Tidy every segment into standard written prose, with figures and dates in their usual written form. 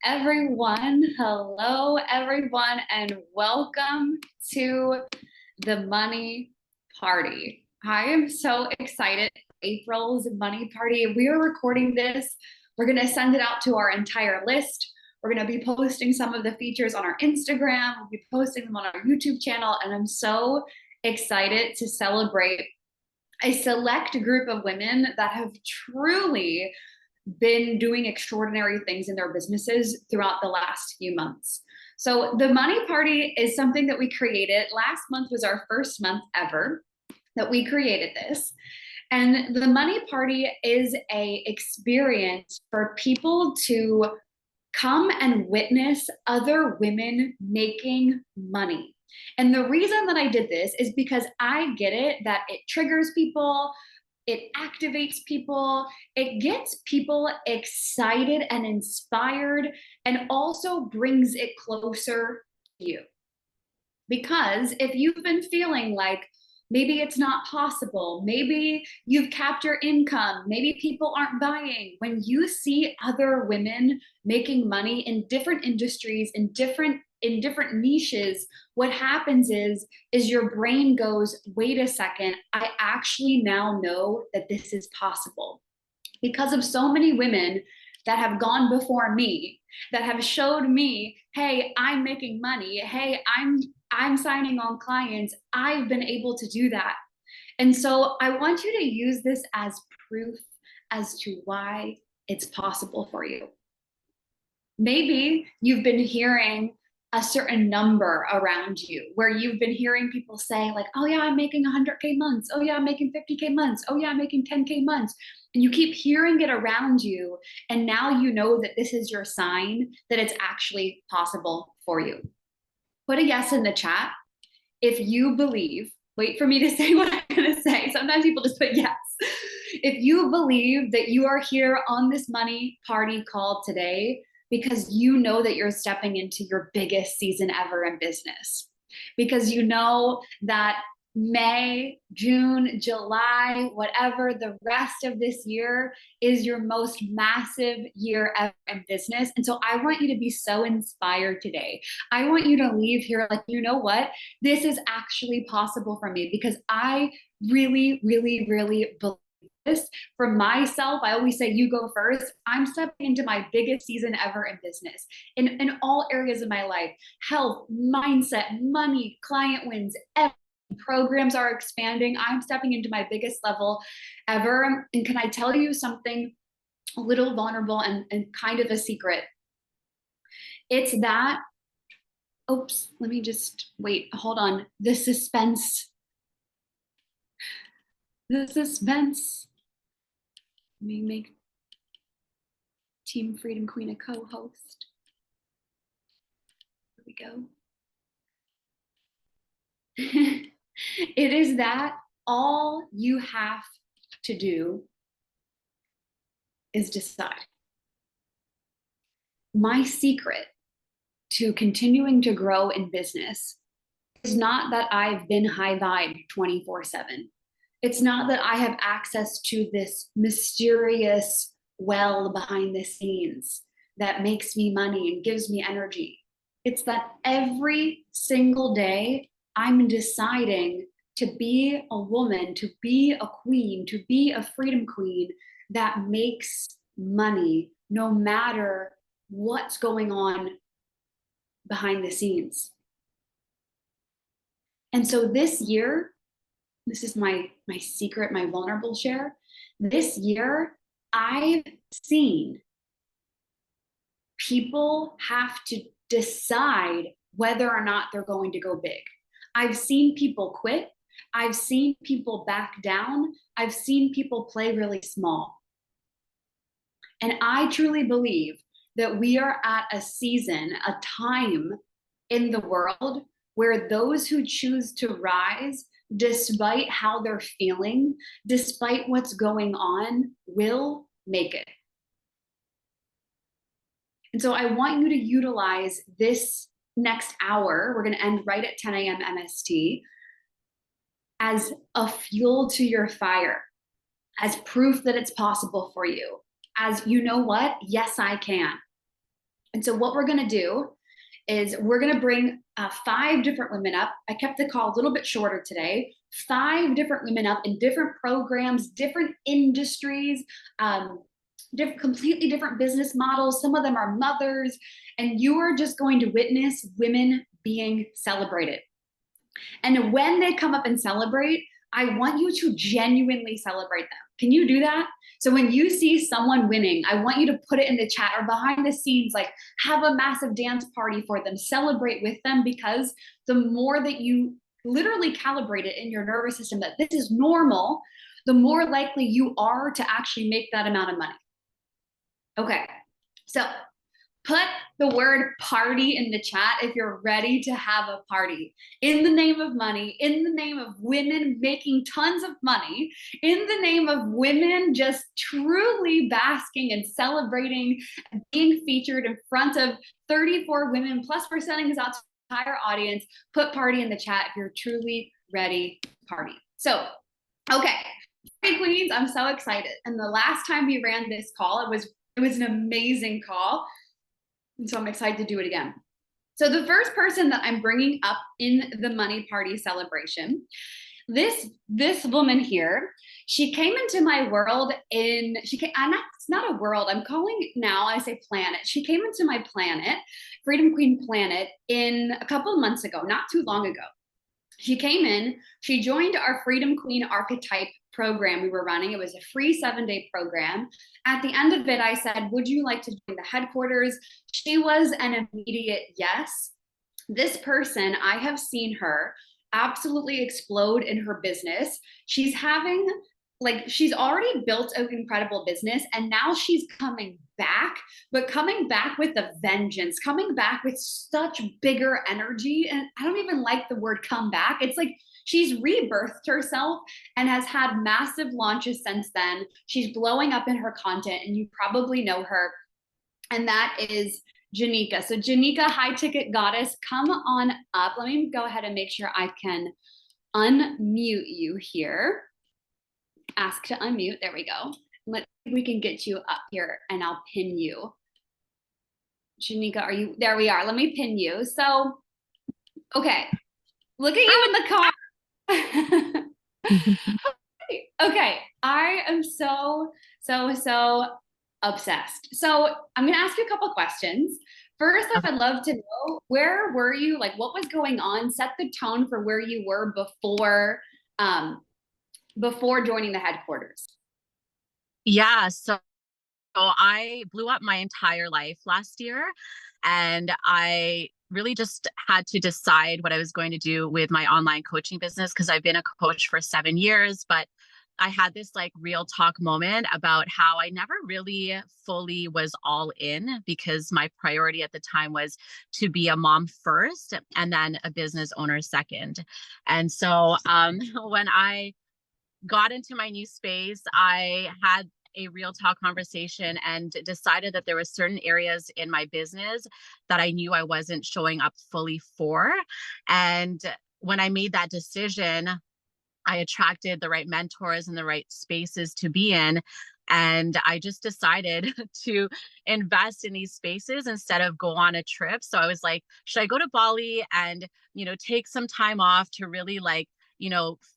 everyone. Hello, everyone, and welcome to the Money Party. I am so excited. April's Money Party. We are recording this. We're going to send it out to our entire list. We're going to be posting some of the features on our Instagram. We'll be posting them on our YouTube channel. And I'm so excited to celebrate a select group of women that have truly been doing extraordinary things in their businesses throughout the last few months. So the Money Party is something that we created. Last month was our first month ever that we created this. And the Money Party is a experience for people to come and witness other women making money. And the reason that I did this is because I get it that it triggers people, it activates people, it gets people excited and inspired, and also brings it closer to you. Because if you've been feeling like maybe it's not possible, maybe you've capped your income, maybe people aren't buying, when you see other women making money in different industries, in different niches, what happens is your brain goes, wait a second, I actually now know that this is possible. Because of so many women that have gone before me, that have showed me, hey, I'm making money, hey, I'm signing on clients, I've been able to do that. And so I want you to use this as proof as to why it's possible for you. Maybe you've been hearing a certain number around you where you've been hearing people say like, oh yeah, I'm making 100K months. Oh yeah, I'm making 50K months. Oh yeah, I'm making 10K months. And you keep hearing it around you. And now you know that this is your sign that it's actually possible for you. Put a yes in the chat if you believe. Wait for me to say what I'm going to say. Sometimes people just put yes. If you believe that you are here on this Money Party call today because you know that you're stepping into your biggest season ever in business, because you know that May, June, July, whatever, the rest of this year is your most massive year ever in business. And so I want you to be so inspired today. I want you to leave here like, you know what? This is actually possible for me because I really, really, really believe this. For myself, I always say, you go first. I'm stepping into my biggest season ever in business in all areas of my life: health, mindset, money, client wins, programs are expanding. I'm stepping into my biggest level ever. And can I tell you something a little vulnerable and kind of a secret? It's that, oops, let me just wait, hold on. The suspense. Let me make Team Freedom Queen a co-host. Here we go. It is that all you have to do is decide. My secret to continuing to grow in business is not that I've been high vibe 24/7. It's not that I have access to this mysterious well behind the scenes that makes me money and gives me energy. It's that every single day I'm deciding to be a woman, to be a queen, to be a freedom queen that makes money no matter what's going on behind the scenes. And so this year, this is my secret, my vulnerable share. This year, I've seen people have to decide whether or not they're going to go big. I've seen people quit. I've seen people back down. I've seen people play really small. And I truly believe that we are at a season, a time in the world where those who choose to rise, despite how they're feeling, despite what's going on, will make it. And so I want you to utilize this next hour, we're going to end right at 10 a.m. MST, as a fuel to your fire, as proof that it's possible for you, as you know what, yes, I can. And And so what we're going to do is we're going to bring 5 different women up. I kept the call a little bit shorter today. 5 different women up in different programs, different industries, completely different business models. Some of them are mothers, and you are just going to witness women being celebrated. And when they come up and celebrate, I want you to genuinely celebrate them. Can you do that? So when you see someone winning, I want you to put it in the chat or behind the scenes, like have a massive dance party for them, celebrate with them, because the more that you literally calibrate it in your nervous system that this is normal, the more likely you are to actually make that amount of money. Okay, so put the word party in the chat if you're ready to have a party. In the name of money, in the name of women making tons of money, in the name of women just truly basking and celebrating and being featured in front of 34 women, plus we're sending this out to the entire audience. Put party in the chat if you're truly ready to party. So, okay, Party Queens, I'm so excited. And the last time we ran this call, it was an amazing call. And so I'm excited to do it again. So the first person that I'm bringing up in the money party celebration, this woman here, she came into my world it's not a world, I'm calling it now, I say planet. She came into my planet, Freedom Queen Planet, in a couple of months ago, not too long ago. She came in, she joined our Freedom Queen Archetype program we were running. It was a free 7-day program. At the end of it, I said, would you like to join the headquarters? She was an immediate yes. This person, I have seen her absolutely explode in her business. She's already built an incredible business, and now she's coming back, but coming back with a vengeance, coming back with such bigger energy. And I don't even like the word come back. It's like she's rebirthed herself and has had massive launches since then. She's blowing up in her content, and you probably know her. And that is Janika. So Janika, high ticket goddess, come on up. Let me go ahead and make sure I can unmute you here. Ask to unmute. There we go. Let's see if we can get you up here, and I'll pin you. Janika, are you there? We are. Let me pin you. So, okay. Look at you in the car. Okay, I am so obsessed. So I'm gonna ask you a couple questions. First, I'd love to know, where were you? Like, what was going on? Set the tone for where you were before joining the headquarters. Yeah, so I blew up my entire life last year, and I really just had to decide what I was going to do with my online coaching business, because I've been a coach for 7 years, but I had this like real talk moment about how I never really fully was all in, because my priority at the time was to be a mom first and then a business owner second. And so when I got into my new space, I had a real talk conversation and decided that there were certain areas in my business that I knew I wasn't showing up fully for. And when I made that decision, I attracted the right mentors and the right spaces to be in. And I just decided to invest in these spaces instead of go on a trip. So I was like, should I go to Bali and, take some time off to really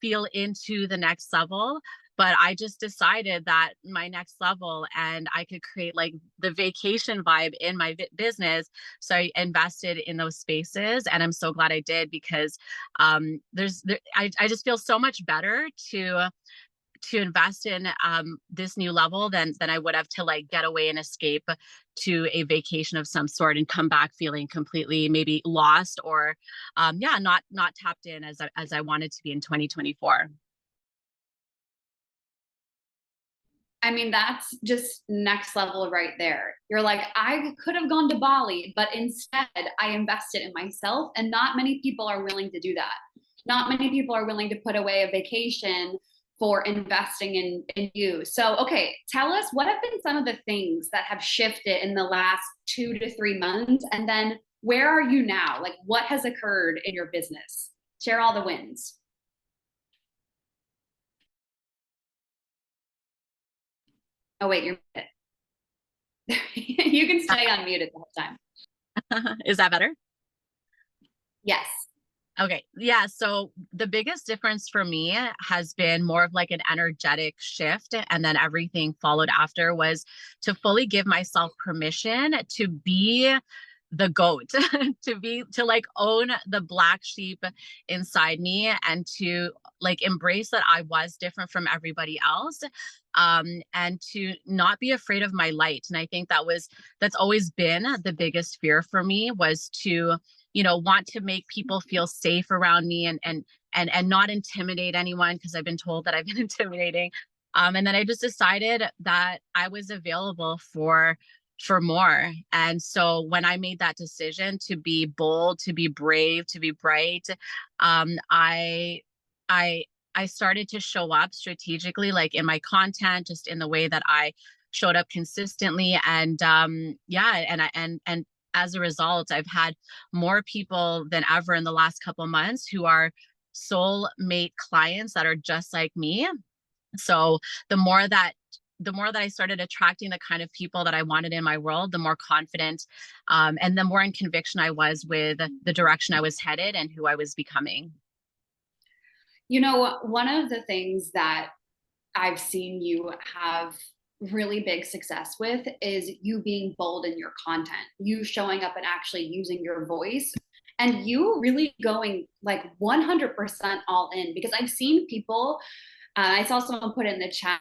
feel into the next level? But I just decided that my next level, and I could create like the vacation vibe in my business. So I invested in those spaces, and I'm so glad I did, because I just feel so much better to invest in this new level than I would have to like get away and escape to a vacation of some sort and come back feeling completely maybe lost or not tapped in as I wanted to be in 2024. I mean, that's just next level right there. You're like, I could have gone to Bali, but instead I invested in myself. And not many people are willing to do that. Not many people are willing to put away a vacation for investing in you. So, okay, tell us, what have been some of the things that have shifted in the last 2 to 3 months? And then where are you now? Like, what has occurred in your business? Share all the wins. Oh, wait, you're muted. You can stay unmuted the whole time. Is that better? Yes. Okay. Yeah. So the biggest difference for me has been more of like an energetic shift. And then everything followed after was to fully give myself permission to be the goat, to like own the black sheep inside me and to like embrace that I was different from everybody else. And to not be afraid of my light. And I think that's always been the biggest fear for me, was to want to make people feel safe around me, and not intimidate anyone, because I've been told that I've been intimidating. And then I just decided that I was available for more. And so when I made that decision to be bold, to be brave, to be bright, um i i I started to show up strategically, like in my content, just in the way that I showed up consistently. And yeah, and as a result, I've had more people than ever in the last couple months who are soulmate clients that are just like me. So the more that the more that I started attracting the kind of people that I wanted in my world, the more confident, and the more in conviction I was with the direction I was headed and who I was becoming. One of the things that I've seen you have really big success with is you being bold in your content, you showing up and actually using your voice, and you really going like 100% all in. Because I've seen people, I saw someone put it in the chat.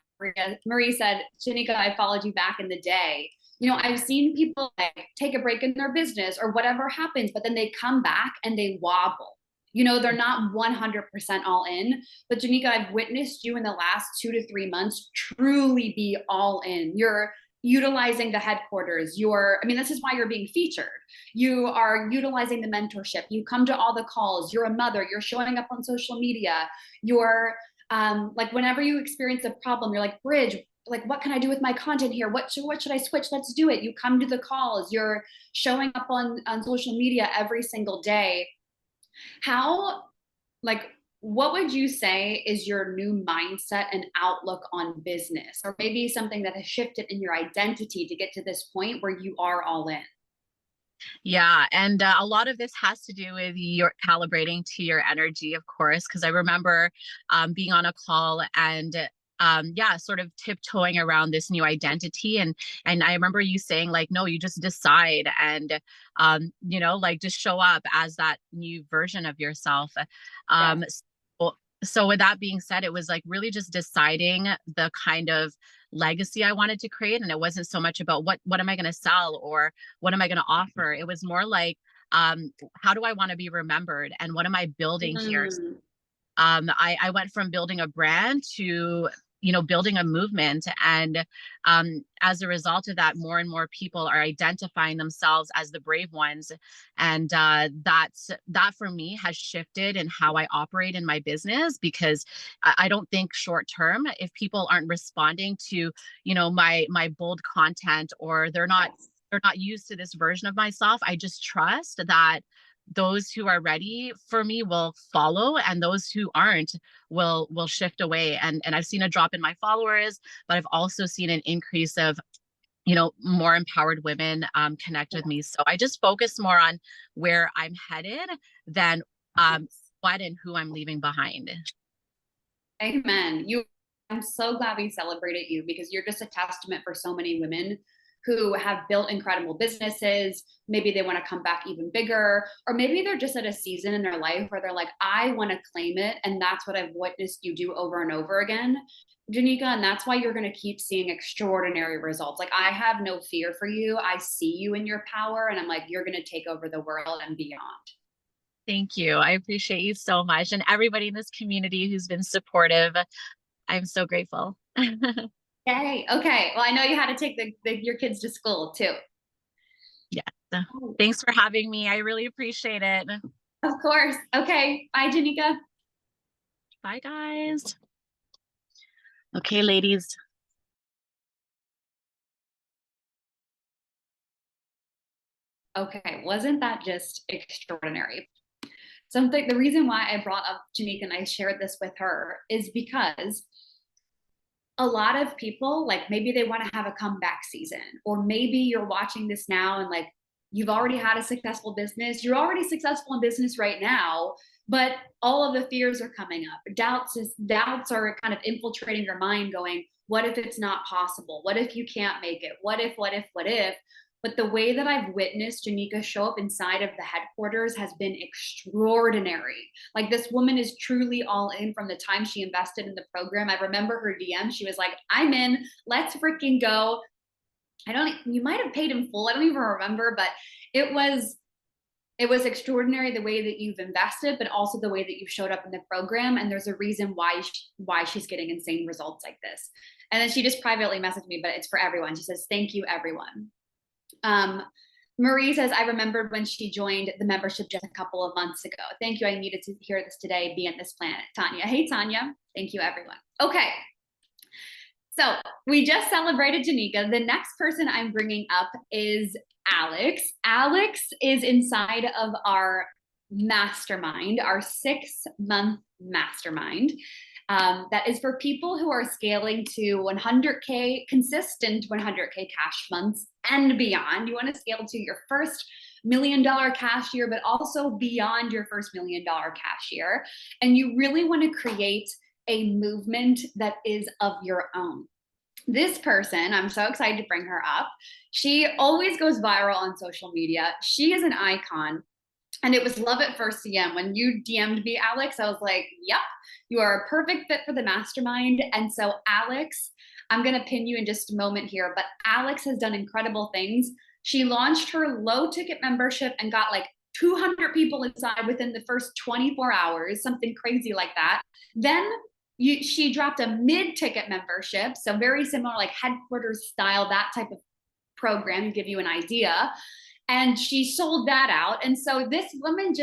Marie said, Janika, I followed you back in the day. I've seen people like take a break in their business or whatever happens, but then they come back and they wobble. They're not 100% all in. But Janika, I've witnessed you in the last 2 to 3 months truly be all in. You're utilizing the headquarters. This is why you're being featured. You are utilizing the mentorship. You come to all the calls. You're a mother. You're showing up on social media. You're like, whenever you experience a problem, you're like, Bridge, like, what can I do with my content here? What should I switch? Let's do it. You come to the calls. You're showing up on social media every single day. How, like, what would you say is your new mindset and outlook on business, or maybe something that has shifted in your identity to get to this point where you are all in? Yeah, and a lot of this has to do with your calibrating to your energy, of course, because I remember being on a call and yeah, sort of tiptoeing around this new identity. And I remember you saying like, no, you just decide, and like just show up as that new version of yourself. Yes. So, so with that being said, it was like really just deciding the kind of legacy I wanted to create. And it wasn't so much about what am I going to sell or what am I going to offer. It was more like, how do I want to be remembered, and what am I building here? Mm. I went from building a brand to building a movement. And as a result of that, more and more people are identifying themselves as the brave ones. And that for me has shifted in how I operate in my business, because I don't think short term, if people aren't responding to my bold content, or Yes. they're not used to this version of myself, I just trust that those who are ready for me will follow, and those who aren't will shift away. And I've seen a drop in my followers, but I've also seen an increase of more empowered women connect with me. So I just focus more on where I'm headed than what and who I'm leaving behind. Amen. I'm so glad we celebrated you, because you're just a testament for so many women who have built incredible businesses. Maybe they want to come back even bigger, or maybe they're just at a season in their life where they're like, I want to claim it. And that's what I've witnessed you do over and over again, Janika. And that's why you're going to keep seeing extraordinary results. Like, I have no fear for you. I see you in your power, and I'm like, you're going to take over the world and beyond. Thank you. I appreciate you so much, and everybody in this community who's been supportive. I'm so grateful. Yay. Okay. Well, I know you had to take your kids to school too. Yeah. Thanks for having me. I really appreciate it. Of course. Okay. Bye, Janika. Bye, guys. Okay, ladies. Okay. Wasn't that just extraordinary? The reason why I brought up Janika and I shared this with her is because a lot of people, like, maybe they want to have a comeback season, or maybe you're watching this now and like, you've already had a successful business, you're already successful in business right now, but all of the fears are coming up. Doubts are kind of infiltrating your mind, going, what if it's not possible? What if you can't make it? What if? But the way that I've witnessed Janika show up inside of the headquarters has been extraordinary. Like, this woman is truly all in from the time she invested in the program. I remember her DM. She was like, I'm in, let's freaking go. You might have paid in full. I don't even remember, but it was extraordinary the way that you've invested, but also the way that you showed up in the program. And there's a reason why she's getting insane results like this. And then she just privately messaged me, but it's for everyone. She says, thank you, everyone. Marie says, I remembered when she joined the membership just a couple of months ago. Thank you. I needed to hear this today. Be in this planet. Tanya. Hey, Tanya. Thank you, everyone. Okay. So we just celebrated Janika. The next person I'm bringing up is Alex. Alex is inside of our mastermind, our 6-month mastermind. That is for people who are scaling to 100K, consistent 100K cash months and beyond. You want to scale to your first $1 million cash year, but also beyond your first $1 million cash year. And you really want to create a movement that is of your own. This person, I'm so excited to bring her up. She always goes viral on social media. She is an icon. And it was love at first DM. When you DM'd me, Alex, I was like, yep, you are a perfect fit for the mastermind. And so Alex, I'm going to pin you in just a moment here, but Alex has done incredible things. She launched her low ticket membership and got like 200 people inside within the first 24 hours, something crazy like that. Then she dropped a mid-ticket membership, so very similar, like headquarters style, that type of program, to give you an idea. And she sold that out. And so this woman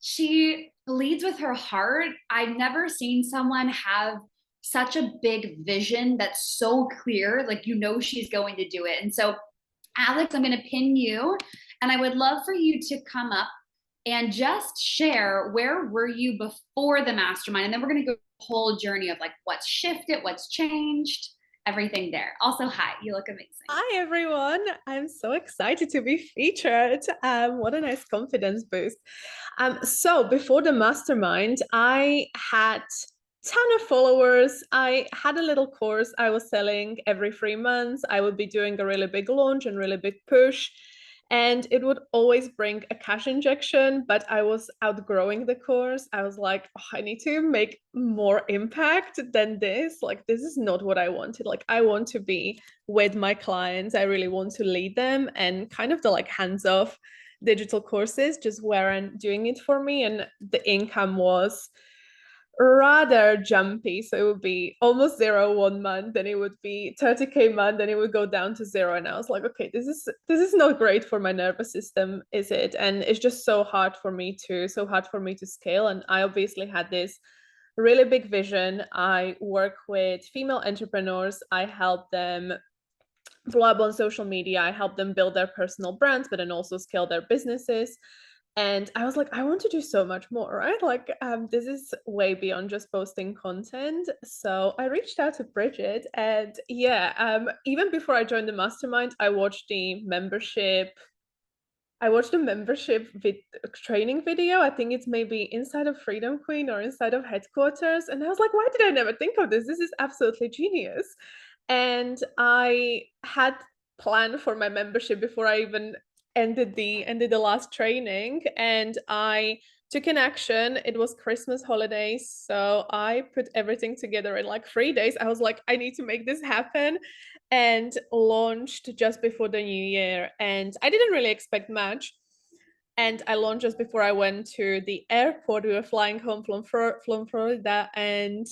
she leads with her heart. I've never seen someone have such a big vision that's so clear, like, she's going to do it. And so, Alex, I'm going to pin you, and I would love for you to come up and just share, where were you before the mastermind? And then we're going to go the whole journey of like what's shifted, what's changed, everything there. Also, hi, you look amazing. Hi, everyone. I'm so excited to be featured. What a nice confidence boost. So before the mastermind, I had a ton of followers. I had a little course I was selling every 3 months. I would be doing a really big launch and really big push. And it would always bring a cash injection, but I was outgrowing the course. I was like, oh, I need to make more impact than this. Like, this is not what I wanted. Like, I want to be with my clients. I really want to lead them, and kind of the like hands-off digital courses just weren't doing it for me. And the income was rather jumpy. So it would be almost 0 1 month, then it would be 30K month, then it would go down to 0. And I was like, okay, this is not great for my nervous system, is it? And it's just so hard for me to scale. And I obviously had this really big vision. I work with female entrepreneurs. I help them blow up on social media. I help them build their personal brands, but then also scale their businesses. And I was like, I want to do so much more, right? Like, this is way beyond just posting content. So I reached out to Bridget, and yeah, even before I joined the mastermind, I watched the membership training video. I think it's maybe inside of Freedom Queen or inside of headquarters. And I was like, why did I never think of this? This is absolutely genius. And I had planned for my membership before I even ended the last training, and I took an action. It was Christmas holidays, so I put everything together in like 3 days. I was like, I need to make this happen, and launched just before the new year. And I didn't really expect much, and I launched just before I went to the airport. We were flying home from Florida, and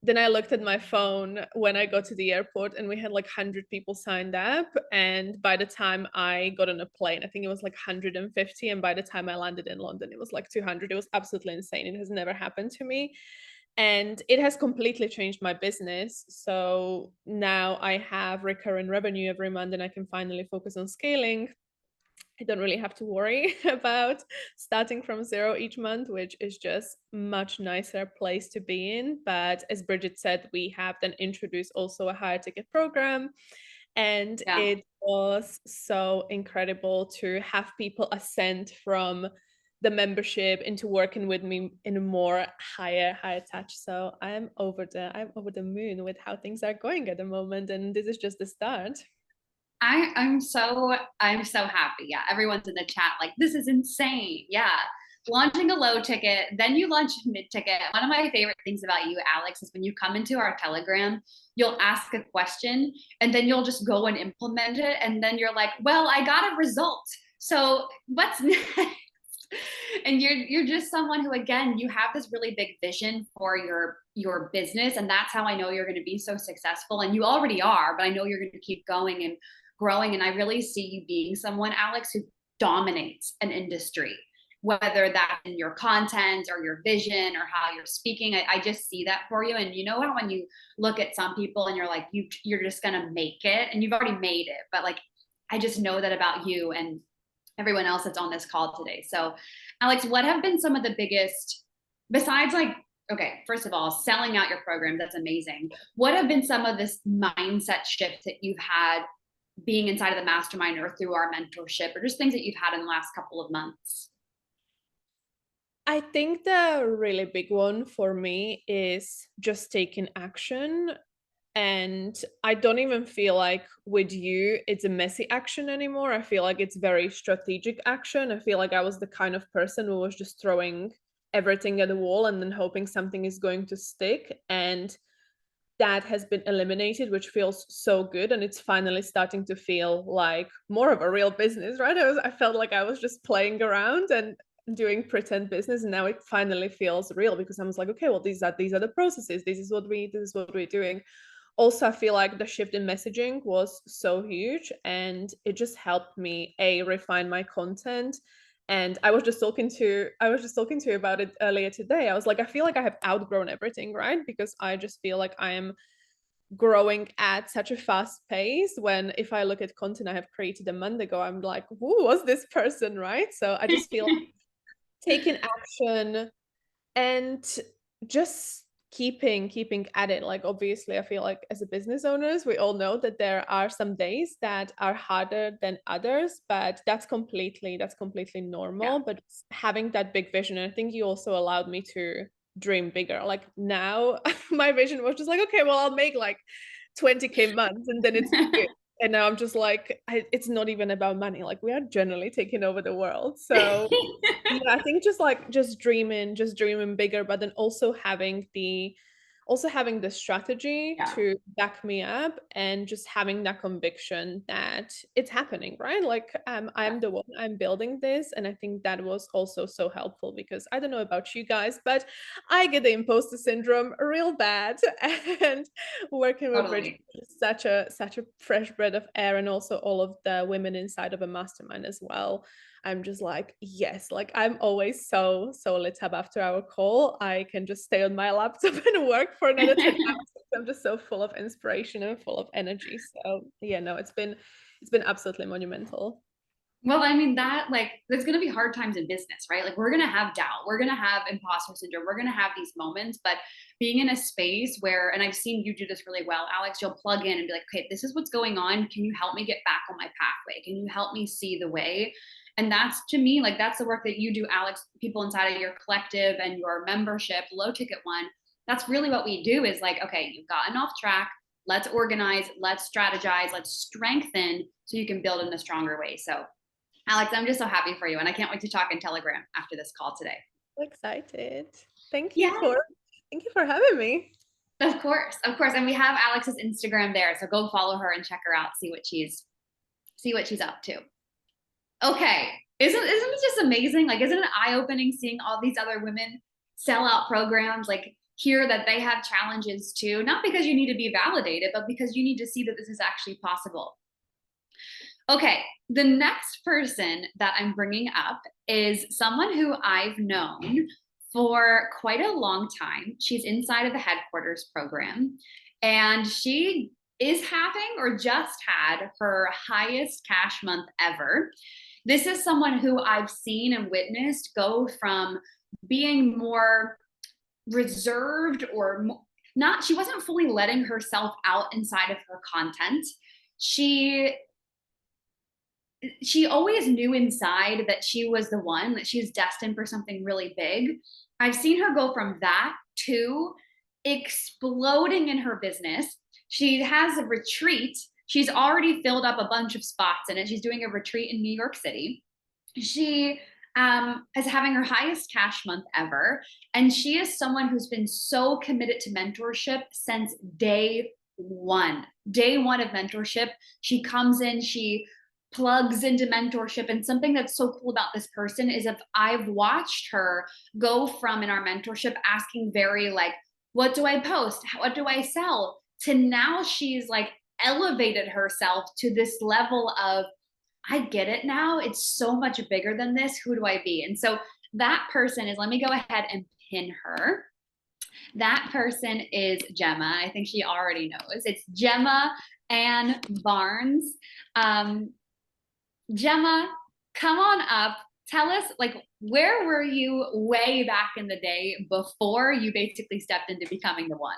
then I looked at my phone when I got to the airport, and we had like 100 people signed up. And by the time I got on a plane, I think it was like 150. And by the time I landed in London, it was like 200. It was absolutely insane. It has never happened to me. And it has completely changed my business. So now I have recurring revenue every month, and I can finally focus on scaling. I don't really have to worry about starting from 0 each month, which is just much nicer place to be in. But as Bridget said, we have then introduced also a higher ticket program. And Yeah. it was so incredible to have people ascend from the membership into working with me in a more higher touch. So I'm over the moon with how things are going at the moment, and this is just the start. I'm so happy. Yeah, everyone's in the chat like this is insane. Yeah. Launching a low ticket, then you launch a mid ticket. One of my favorite things about you, Alex, is when you come into our Telegram, you'll ask a question and then you'll just go and implement it. And then you're like, well, I got a result. So what's next? And you're just someone who, again, you have this really big vision for your business. And that's how I know you're going to be so successful. And you already are, but I know you're going to keep going and growing. And I really see you being someone, Alex, who dominates an industry, whether that's in your content or your vision or how you're speaking. I just see that for you. And you know how when you look at some people and you're like, you're just gonna make it, and you've already made it, but like I just know that about you and everyone else that's on this call today. So Alex, what have been some of the biggest, besides like, okay, first of all, selling out your program, that's amazing. What have been some of this mindset shifts that you've had being inside of the mastermind or through our mentorship, or just things that you've had in the last couple of months? I think the really big one for me is just taking action. And I don't even feel like with you, it's a messy action anymore. I feel like it's very strategic action. I feel like I was the kind of person who was just throwing everything at the wall and then hoping something is going to stick. And that has been eliminated, which feels so good. And it's finally starting to feel like more of a real business, right? I felt like I was just playing around and doing pretend business, and now it finally feels real because I was like, okay, well, these are the processes. This is what we're doing. Also, I feel like the shift in messaging was so huge, and it just helped me refine my content. And I was just talking to you about it earlier today. I was like, I feel like I have outgrown everything, right? Because I just feel like I am growing at such a fast pace, when if I look at content I have created a month ago, I'm like, who was this person, right? So I just feel taking action and just keeping at it. Like, obviously, I feel like as a business owners, we all know that there are some days that are harder than others, but that's completely Yeah. normal. But having that big vision, and I think you also allowed me to dream bigger. Like now my vision was just like, okay, well, I'll make like 20K months and then it's good. And now I'm just like, it's not even about money. Like, we are generally taking over the world. So yeah, I think just dreaming bigger, but then also having the strategy Yeah. to back me up, and just having that conviction that it's happening, right? Like, I'm the one, I'm building this. And I think that was also so helpful, because I don't know about you guys, but I get the imposter syndrome real bad. And working with Bridget Totally. is such a fresh breath of air, and also all of the women inside of a mastermind as well. I'm just like, yes, like I'm always so lit up after our call. I can just stay on my laptop and work for another 10 hours. I'm just so full of inspiration and full of energy. So yeah, no, it's been absolutely monumental. Well, I mean, that like, there's going to be hard times in business, right? Like, we're going to have doubt, we're going to have imposter syndrome, we're going to have these moments. But being in a space where, and I've seen you do this really well, Alex, you'll plug in and be like, okay, this is what's going on. Can you help me get back on my pathway? Can you help me see the way? And that's, to me, like, that's the work that you do, Alex. People inside of your collective and your membership, low ticket one, that's really what we do, is like, okay, you've gotten off track. Let's organize, let's strategize, let's strengthen so you can build in a stronger way. So Alex, I'm just so happy for you, and I can't wait to talk in Telegram after this call today. So excited. Thank you Yeah, for thank you for having me. of course, of course. And we have Alex's Instagram there, so go follow her and check her out, see what she's up to. Okay, isn't it just amazing? Like, isn't it eye-opening seeing all these other women sell out programs, like hear that they have challenges too, not because you need to be validated, but because you need to see that this is actually possible. Okay, the next person that I'm bringing up is someone who I've known for quite a long time. She's inside of the headquarters program, and she is having or just had her highest cash month ever. This is someone who I've seen and witnessed go from being more reserved or not, she wasn't fully letting herself out inside of her content. she always knew inside that she was the one, that she was destined for something really big. I've seen her go from that to exploding in her business. She has a retreat. She's already filled up a bunch of spots in it. She's doing a retreat in New York City. She is having her highest cash month ever. And she is someone who's been so committed to mentorship since day one. Day one of mentorship. She comes in, she plugs into mentorship. And something that's so cool about this person is if I've watched her go from, in our mentorship, asking very like, what do I post? What do I sell? To now she's like elevated herself to this level of, I get it now. It's so much bigger than this. Who do I be? And so that person is, let me go ahead and pin her. That person is Gemma. I think she already knows. It's Gemma Ann Barnes. Gemma, come on up. Tell us, like, where were you way back in the day before you basically stepped into becoming the one?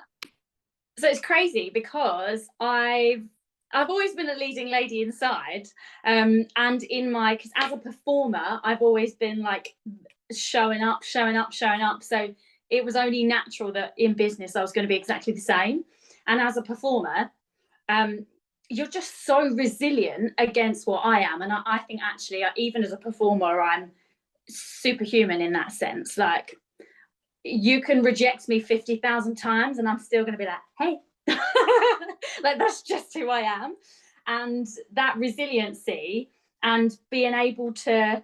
So it's crazy because I've always been a leading lady inside, and in my, because as a performer, I've always been like showing up. So it was only natural that in business I was going to be exactly the same. And as a performer, you're just so resilient against what I am. And I think actually, even as a performer, I'm superhuman in that sense. Like, you can reject me 50,000 times and I'm still going to be like, hey, like, that's just who I am. And that resiliency and being able to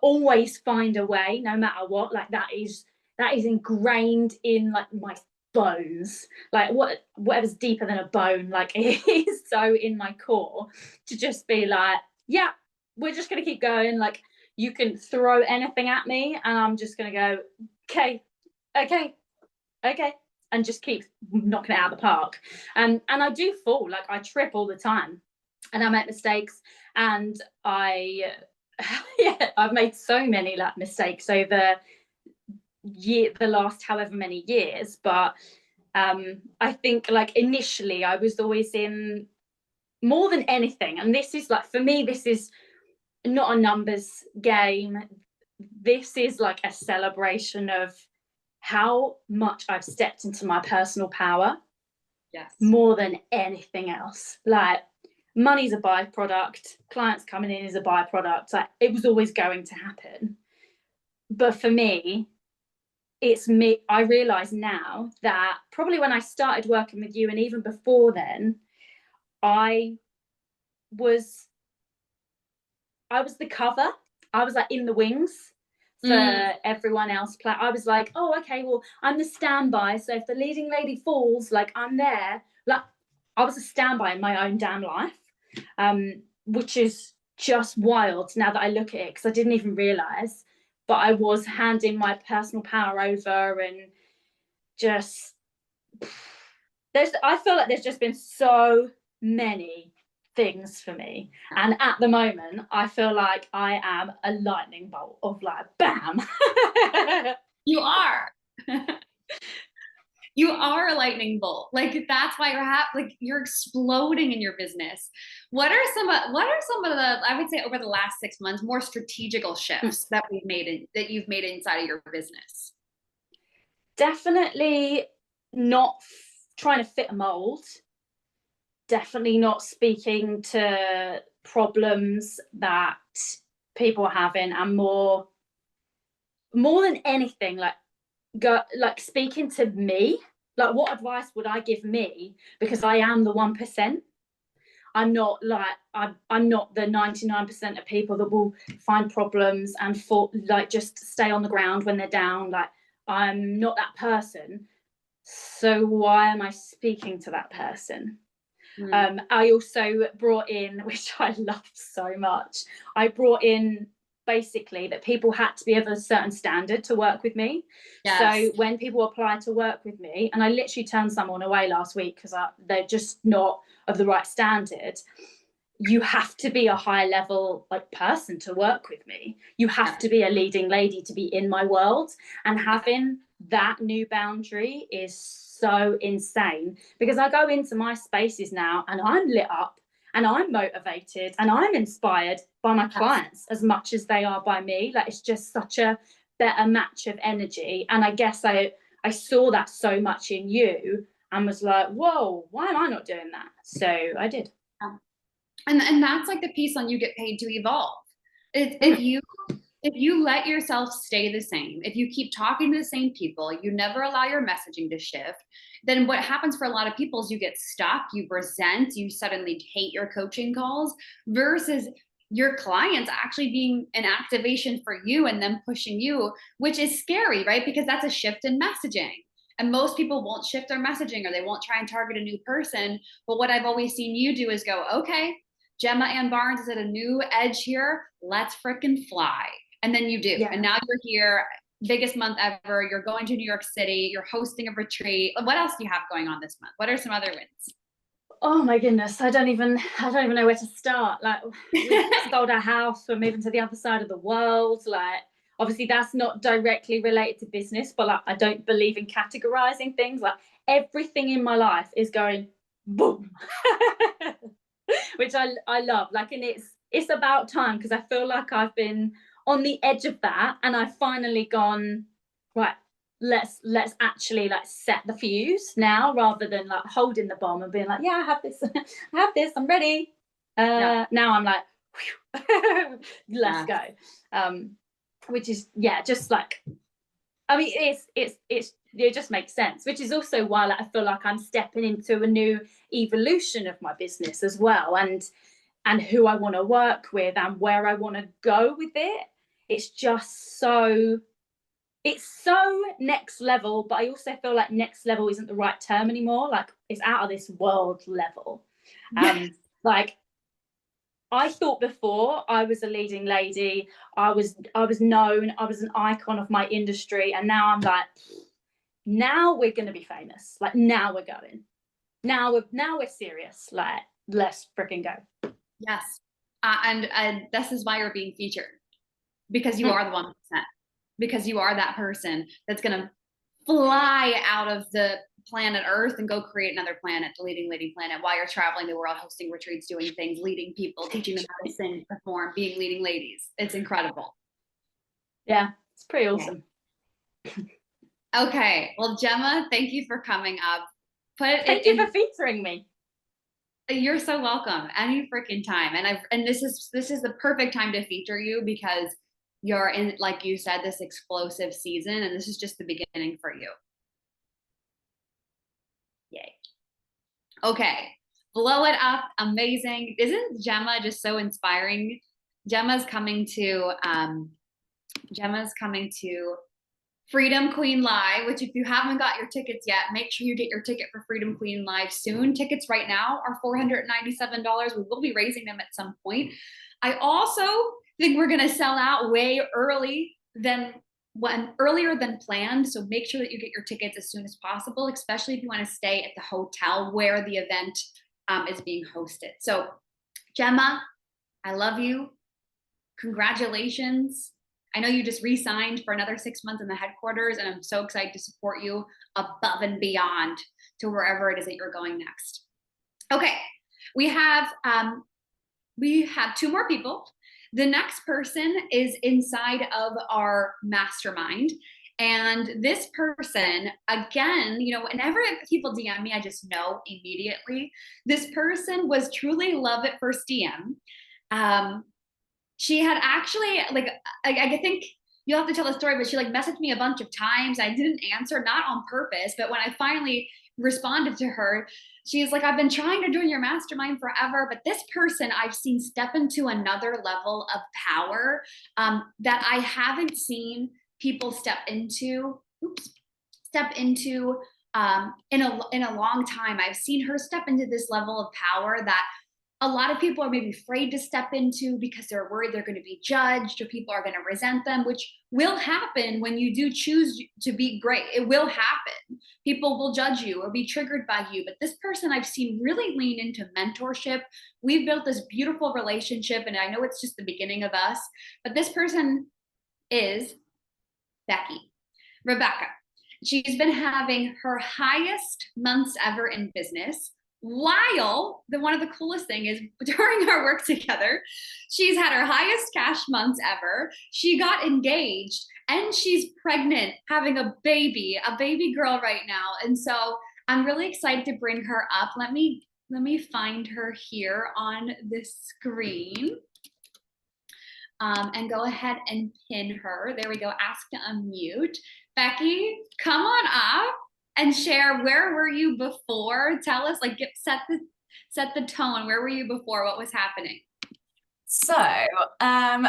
always find a way, no matter what, like that is ingrained in like my bones, like whatever's deeper than a bone, like it is so in my core, to just be like, yeah, we're just going to keep going. Like, you can throw anything at me and I'm just going to go, okay, and just keep knocking it out of the park. And I do fall, like I trip all the time and I make mistakes, and I've made so many like mistakes over the last however many years. But I think like initially I was always in, more than anything, and this is like, for me, this is not a numbers game. This is like a celebration of how much I've stepped into my personal power. Yes. More than anything else. Like, money's a byproduct, clients coming in is a byproduct. Like, it was always going to happen. But for me, it's me. I realise now that probably when I started working with you, and even before then, I was the cover. I was like in the wings for everyone else. I was like, oh, okay, well, I'm the standby. So if the leading lady falls, like, I'm there. Like, I was a standby in my own damn life, which is just wild now that I look at it, because I didn't even realise. But I was handing my personal power over, and just, I feel like there's just been so many things for me, and at the moment I feel like I am a lightning bolt of like, bam. You are. You are a lightning bolt. Like, that's why you're exploding in your business. What are some of the, I would say, over the last 6 months, more strategical shifts that you've made inside of your business? Definitely not trying to fit a mold. Definitely not speaking to problems that people are having, and more than anything, like speaking to me. Like, what advice would I give me? Because I am the 1%. I'm not I'm not the 99% of people that will find problems and just stay on the ground when they're down. Like, I'm not that person. So why am I speaking to that person? I also brought in, which I loved so much, I brought in basically that people had to be of a certain standard to work with me. Yes. So when people apply to work with me, and I literally turned someone away last week because they're just not of the right standard, you have to be a high level like person to work with me. You have to be a leading lady to be in my world, and having that new boundary is so insane, because I go into my spaces now and I'm lit up and I'm motivated and I'm inspired by my clients as much as they are by me. Like, it's just such a better match of energy. And I guess I saw that so much in you and was like, whoa, why am I not doing that? So I did. And that's like the piece on you get paid to evolve. If you let yourself stay the same, if you keep talking to the same people, you never allow your messaging to shift, then what happens for a lot of people is you get stuck, you resent, you suddenly hate your coaching calls, versus your clients actually being an activation for you and them pushing you, which is scary, right? Because that's a shift in messaging. And most people won't shift their messaging, or they won't try and target a new person. But what I've always seen you do is go, okay, Gemma Ann Barnes is at a new edge here. Let's frickin' fly. And then you do. Yeah. And now you're here, biggest month ever. You're going to New York City. You're hosting a retreat. What else do you have going on this month? What are some other wins? Oh my goodness, I don't even know where to start. Like, we sold our house. We're moving to the other side of the world. Like, obviously that's not directly related to business, but like, I don't believe in categorizing things. Like, everything in my life is going boom. Which I love. Like, and it's about time, because I feel like I've been on the edge of that, and I've finally gone, right, let's actually like set the fuse now, rather than like holding the bomb and being like, yeah, I have this, I'm ready. Now I'm like, let's go. Which is, yeah, just like, I mean, it just makes sense, which is also why, like, I feel like I'm stepping into a new evolution of my business as well, and who I want to work with and where I want to go with it. It's just so next level, but I also feel like next level isn't the right term anymore. Like, it's out of this world level. Yes. Like, I thought before I was a leading lady, I was known, I was an icon of my industry, and now I'm like, now we're going to be famous. Like, now we're going. Now we're serious. Like, let's freaking go. Yes. And this is why you're being featured, because you are the 1%, because you are that person that's going to fly out of the planet Earth and go create another planet, the leading lady planet, while you're traveling the world, hosting retreats, doing things, leading people, teaching them how to sing, perform, being leading ladies. It's incredible. Yeah, it's pretty awesome. Okay. Well, Gemma, thank you for coming up. Thank you for featuring me. You're so welcome. Any freaking time. And this is the perfect time to feature you, because you're in, like you said, this explosive season, and this is just the beginning for you. Yay. Okay. Blow it up. Amazing. Isn't Gemma just so inspiring? Gemma's coming to Freedom Queen Live, which, if you haven't got your tickets yet, make sure you get your ticket for Freedom Queen Live soon. Tickets right now are $497. We will be raising them at some point. I also think we're going to sell out way earlier than planned. So make sure that you get your tickets as soon as possible, especially if you want to stay at the hotel where the event is being hosted. So, Gemma, I love you. Congratulations. I know you just re-signed for another 6 months in the headquarters, and I'm so excited to support you above and beyond to wherever it is that you're going next. Okay, we have 2 more people. The next person is inside of our mastermind. And this person, again, you know, whenever people DM me, I just know immediately. This person was truly love at first DM. She had actually, like, I think you'll have to tell the story, but she like messaged me a bunch of times. I didn't answer, not on purpose, but when I finally responded to her, she's like, I've been trying to join your mastermind forever, but this person I've seen step into another level of power that I haven't seen people step into in a long time. I've seen her step into this level of power that a lot of people are maybe afraid to step into because they're worried they're going to be judged or people are going to resent them, which will happen when you do choose to be great. It will happen. People will judge you or be triggered by you. But this person I've seen really lean into mentorship. We've built this beautiful relationship, and I know it's just the beginning of us, but this person is Rebecca. She's been having her highest months ever in business. While one of the coolest thing is during our work together, she's had her highest cash months ever. She got engaged and she's pregnant, having a baby girl right now. And so I'm really excited to bring her up. Let me find her here on the screen. And go ahead and pin her. There we go. Ask to unmute. Becky, come on up and share. Where were you before? Tell us, like, set the tone. Where were you before? What was happening? So,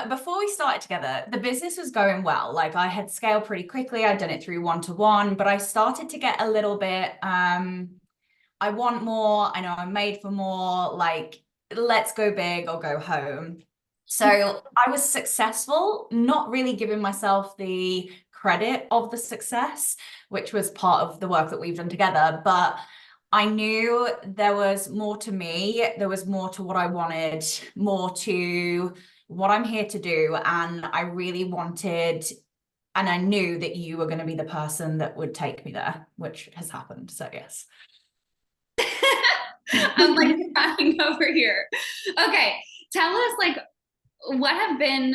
before we started together, the business was going well. Like, I had scaled pretty quickly. I'd done it through one-to-one, but I started to get a little bit, I want more. I know I'm made for more. Like, let's go big or go home. So I was successful, not really giving myself the credit of the success, which was part of the work that we've done together. But I knew there was more to me. There was more to what I wanted, more to what I'm here to do. And I really wanted, and I knew that you were going to be the person that would take me there, which has happened. So yes. I'm like crying over here. Okay. Tell us, like, what have been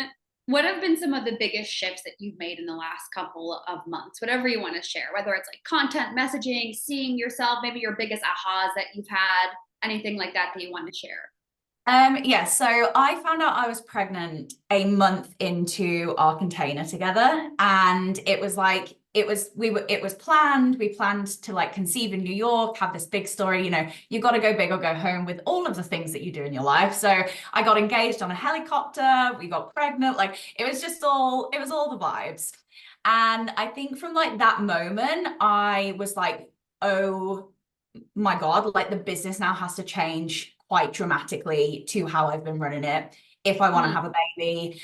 some of the biggest shifts that you've made in the last couple of months, whatever you want to share, whether it's like content, messaging, seeing yourself, maybe your biggest ahas that you've had, anything like that you want to share? Yeah, so I found out I was pregnant a month into our container together, and it was like, it was planned. We planned to like conceive in New York, have this big story, you got to go big or go home with all of the things that you do in your life. So I got engaged on a helicopter, we got pregnant, like it was all the vibes. And I think from like that moment, I was like, oh my God, like the business now has to change quite dramatically to how I've been running it if I want to have a baby.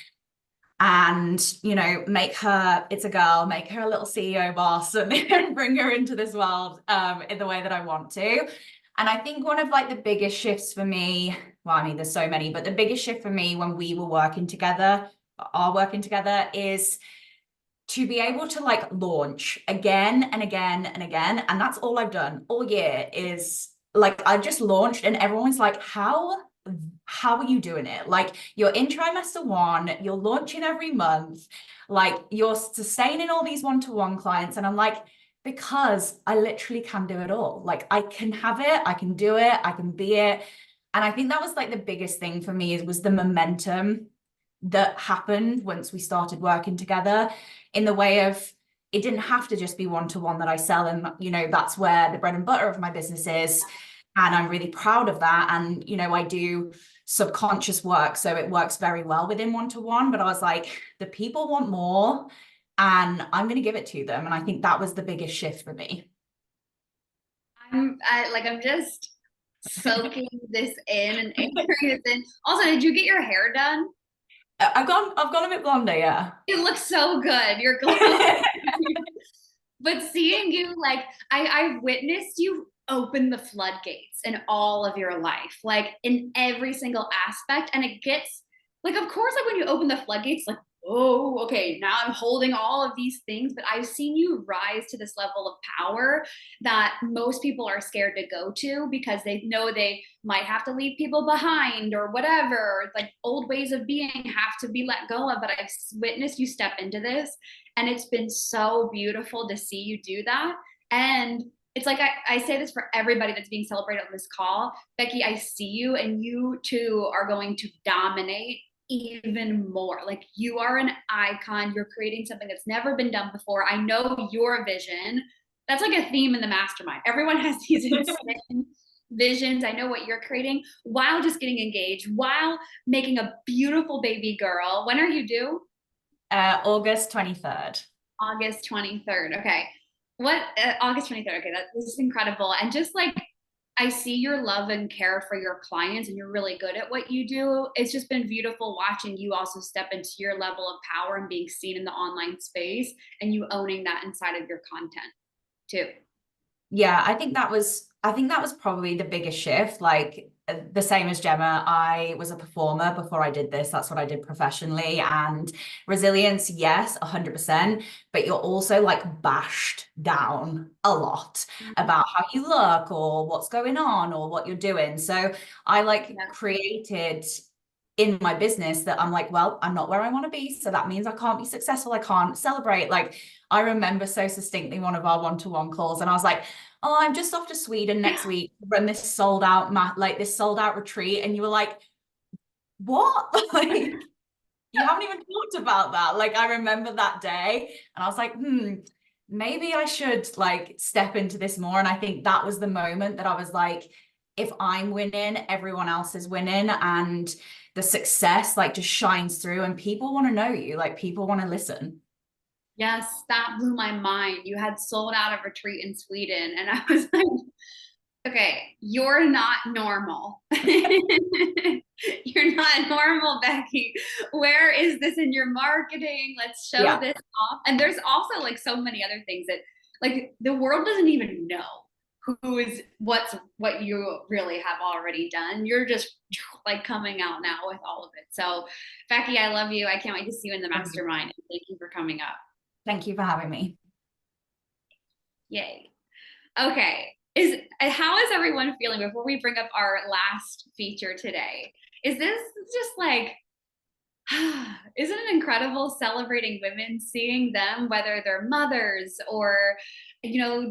And make her, it's a girl, make her a little CEO boss and bring her into this world in the way that I want to. And I think one of like the biggest shifts for me, well, I mean, there's so many, but the biggest shift for me when we were working together is to be able to like launch again and again and again. And that's all I've done all year is like, I just launched and everyone's like, how are you doing it? Like, you're in trimester 1, you're launching every month, like you're sustaining all these one-to-one clients. And I'm like, because I literally can do it all. Like, I can have it, I can do it, I can be it. And I think that was like the biggest thing for me was the momentum that happened once we started working together, in the way of, it didn't have to just be one-to-one that I sell. And, that's where the bread and butter of my business is. And I'm really proud of that. And, I do subconscious work, so it works very well within one-to-one. But I was like, the people want more and I'm going to give it to them. And I think that was the biggest shift for me. I'm just soaking this in and anchoring this in. Also, did you get your hair done? I've gone a bit blonder, yeah. It looks so good. You're glowing. But seeing you, like, I've witnessed you open the floodgates in all of your life, like in every single aspect. And it gets like, of course, like when you open the floodgates, like, oh, okay, now I'm holding all of these things, but I've seen you rise to this level of power that most people are scared to go to because they know they might have to leave people behind or whatever. Like old ways of being have to be let go of, but I've witnessed you step into this and it's been so beautiful to see you do that. And it's like, I say this for everybody that's being celebrated on this call, Becky, I see you and you too are going to dominate even more. Like you are an icon. You're creating something that's never been done before. I know your vision. That's like a theme in the mastermind. Everyone has these insane visions. I know what you're creating while just getting engaged, while making a beautiful baby girl. When are you due? August 23rd. August 23rd. Okay. August 23rd. Okay. This is incredible. And just like, I see your love and care for your clients and you're really good at what you do. It's just been beautiful watching you also step into your level of power and being seen in the online space and you owning that inside of your content too. Yeah, I think that was probably the biggest shift. Like the same as Gemma, I was a performer before I did this. That's what I did professionally. And resilience, yes, 100%. But you're also like bashed down a lot about how you look or what's going on or what you're doing. So I like created in my business that I'm like, well, I'm not where I want to be. So that means I can't be successful. I can't celebrate. Like, I remember so distinctly one of our one-to-one calls, and I was like, oh, I'm just off to Sweden next week to run this sold out retreat. And you were like, what? Like, you haven't even talked about that. Like, I remember that day and I was like, maybe I should like step into this more. And I think that was the moment that I was like, if I'm winning, everyone else is winning, and the success like just shines through, and people want to know you, like people want to listen. Yes, that blew my mind. You had sold out a retreat in Sweden, and I was like, okay, you're not normal. You're not normal, Becky. Where is this in your marketing? Let's show this off. And there's also like so many other things that like the world doesn't even know what you really have already done. You're just like coming out now with all of it. So Becky, I love you. I can't wait to see you in the mastermind. Thank you for coming up. Thank you for having me. Yay. Okay. How is everyone feeling before we bring up our last feature today? Is this just like, isn't it incredible celebrating women, seeing them, whether they're mothers or, you know,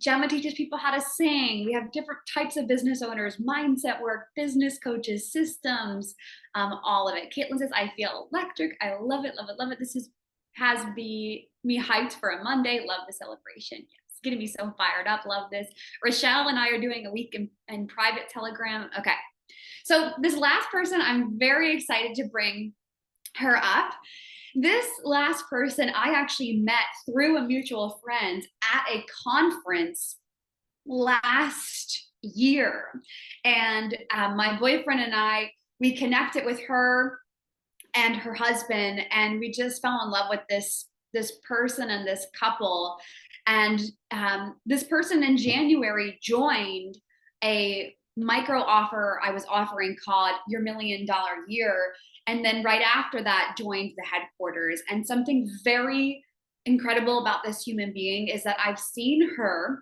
Gemma teaches people how to sing. We have different types of business owners, mindset work, business coaches, systems, all of it. Caitlin says, I feel electric. I love it, love it, love it. This has me hyped for a Monday. Love the celebration. Yes, getting me so fired up. Love this. Rochelle and I are doing a week in private Telegram. Okay. So this last person, I'm very excited to bring her up. This last person I actually met through a mutual friend at a conference last year. And my boyfriend and I, we connected with her and her husband, and we just fell in love with this person and this couple. And this person in January joined a micro offer I was offering called Your $1 Million Year. And then right after that joined the headquarters. And something very incredible about this human being is that I've seen her,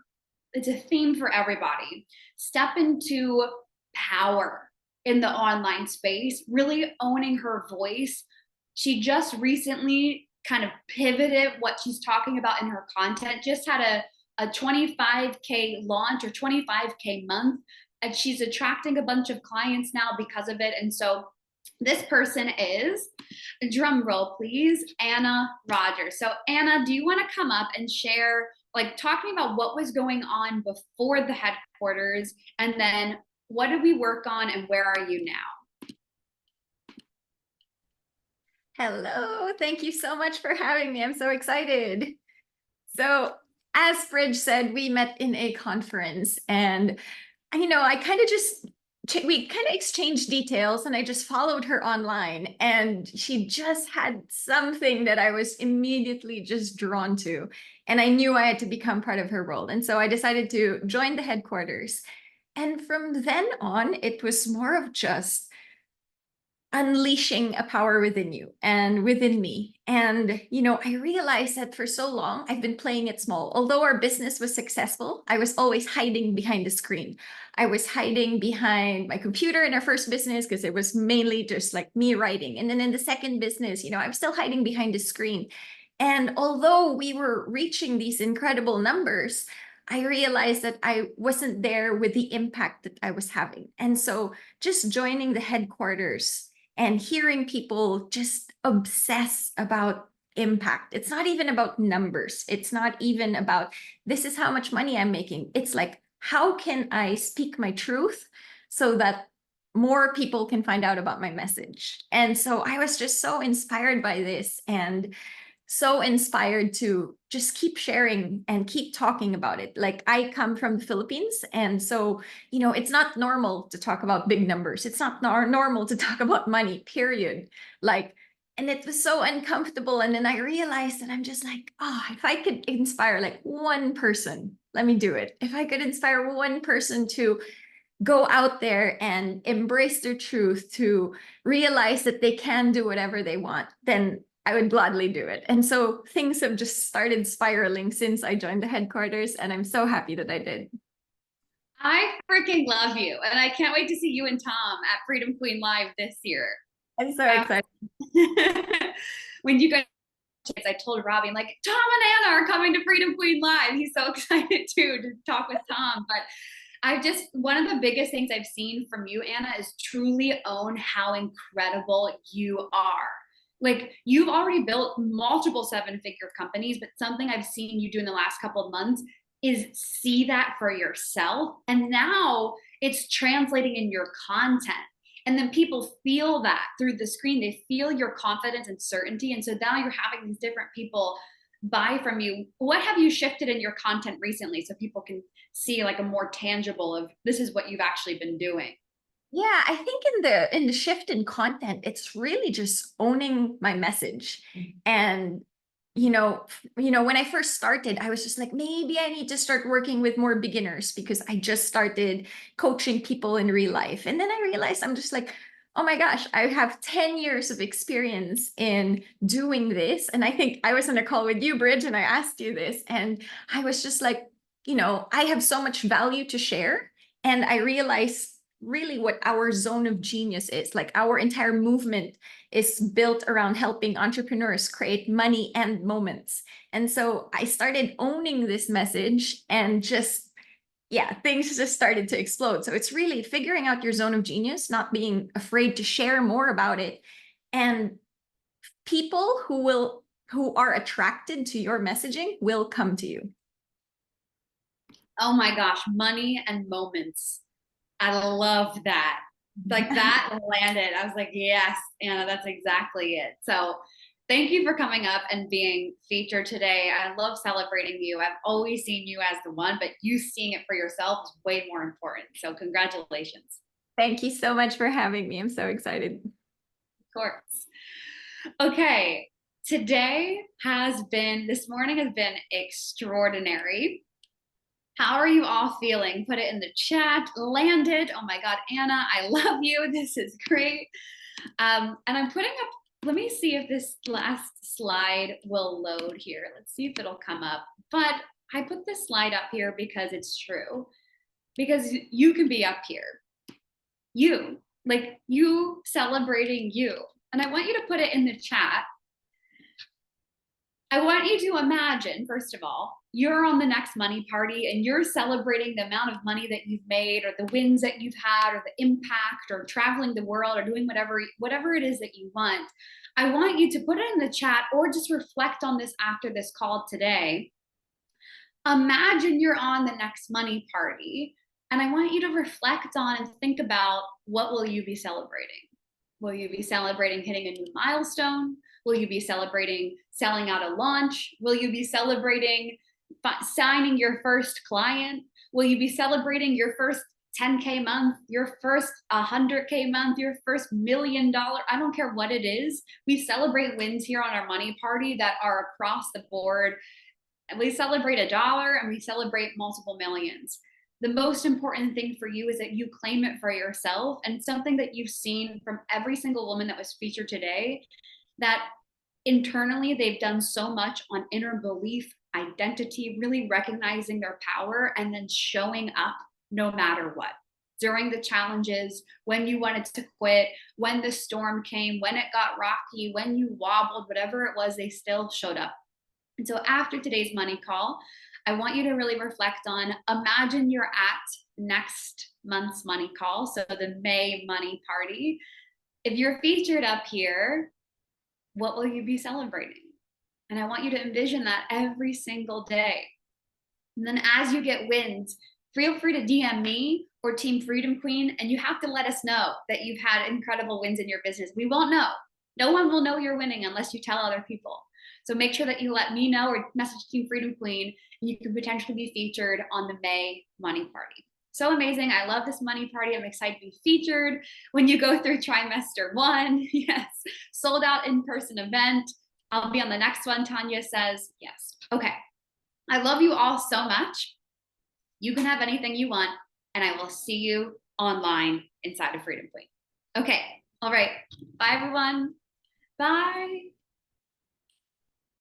it's a theme for everybody, step into power in the online space, really owning her voice. She just recently kind of pivoted what she's talking about in her content, just had a 25K launch or 25K month, and she's attracting a bunch of clients now because of it. And so this person is, drum roll please, Anna Rogers. So Anna, do you want to come up and share, like talking about what was going on before the headquarters, and then what did we work on and where are you now? Hello, thank you so much for having me. I'm so excited. So as Fridge said, we met in a conference, and I kind of just we kind of exchanged details, and I just followed her online, and she just had something that I was immediately just drawn to, and I knew I had to become part of her world. And so I decided to join the headquarters. And from then on, it was more of just unleashing a power within you and within me. And, I realized that for so long, I've been playing it small. Although our business was successful, I was always hiding behind the screen. I was hiding behind my computer in our first business because it was mainly just like me writing. And then in the second business, I'm still hiding behind the screen. And although we were reaching these incredible numbers, I realized that I wasn't there with the impact that I was having. And so just joining the headquarters and hearing people just obsess about impact. It's not even about numbers. It's not even about, this is how much money I'm making. It's like, how can I speak my truth so that more people can find out about my message? And so I was just so inspired by this, and so inspired to just keep sharing and keep talking about it. Like, I come from the Philippines, and so, it's not normal to talk about big numbers. It's not normal to talk about money, period. And it was so uncomfortable. And then I realized that I'm just like, oh, if I could inspire like one person, let me do it. If I could inspire one person to go out there and embrace their truth, to realize that they can do whatever they want, then I would gladly do it. And so things have just started spiraling since I joined the headquarters, and I'm so happy that I did. I freaking love you. And I can't wait to see you and Tom at Freedom Queen Live this year. I'm so excited. When you guys, I told Robbie, I'm like, Tom and Anna are coming to Freedom Queen Live. He's so excited too to talk with Tom. But one of the biggest things I've seen from you, Anna, is truly own how incredible you are. Like, you've already built multiple 7-figure companies, but something I've seen you do in the last couple of months is see that for yourself. And now it's translating in your content. And then people feel that through the screen. They feel your confidence and certainty. And so now you're having these different people buy from you. What have you shifted in your content recently so people can see like a more tangible of this is what you've actually been doing? Yeah, I think in the shift in content, it's really just owning my message. And when I first started, I was just like, maybe I need to start working with more beginners, because I just started coaching people in real life. And then I realized, I'm just like, oh my gosh, I have 10 years of experience in doing this. And I think I was on a call with you, Bridge, and I asked you this, and I was just like, I have so much value to share. And I realized really what our zone of genius is. Like, our entire movement is built around helping entrepreneurs create money and moments. And so I started owning this message, and just, yeah, things just started to explode. So it's really figuring out your zone of genius, not being afraid to share more about it. And people who are attracted to your messaging will come to you. Oh my gosh, money and moments. I love that. Like, that landed. I was like, yes, Anna, that's exactly it. So thank you for coming up and being featured today. I love celebrating you. I've always seen you as the one, but you seeing it for yourself is way more important. So congratulations. Thank you so much for having me. I'm so excited. Of course. Okay. This morning has been extraordinary. How are you all feeling? Put it in the chat. Landed. Oh my God, Anna, I love you. This is great. And I'm putting up, let me see if this last slide will load here. Let's see if it'll come up. But I put this slide up here because it's true. Because you can be up here. You celebrating you. And I want you to put it in the chat. I want you to imagine, first of all, you're on the next money party and you're celebrating the amount of money that you've made, or the wins that you've had, or the impact, or traveling the world, or doing whatever it is that you want. I want you to put it in the chat, or just reflect on this after this call today. Imagine you're on the next money party, and I want you to reflect on and think about, what will you be celebrating? Will you be celebrating hitting a new milestone? Will you be celebrating selling out a launch? Will you be celebrating signing your first client? Will you be celebrating your first 10K month, your first 100K month, your first $1 million? I don't care what it is. We celebrate wins here on our money party that are across the board. And we celebrate $1 and we celebrate multiple millions. The most important thing for you is that you claim it for yourself. And something that you've seen from every single woman that was featured today, that internally they've done so much on inner belief, identity, really recognizing their power, and then showing up no matter what. During the challenges, when you wanted to quit, when the storm came, when it got rocky, when you wobbled, whatever it was, they still showed up. And so after today's money call, I want you to really reflect on, imagine you're at next month's money call, so the May money party. If you're featured up here, what will you be celebrating? And I want you to envision that every single day. And then as you get wins, feel free to DM me or Team Freedom Queen, and you have to let us know that you've had incredible wins in your business. We won't know. No one will know you're winning unless you tell other people. So make sure that you let me know or message Team Freedom Queen, and you can potentially be featured on the May money party. So amazing. I love this money party. I'm excited to be featured when you go through trimester 1. Yes, sold out in-person event. I'll be on the next one. Tanya says yes. Okay. I love you all so much. You can have anything you want, and I will see you online inside of Freedom Queen. Okay. All right. Bye, everyone. Bye.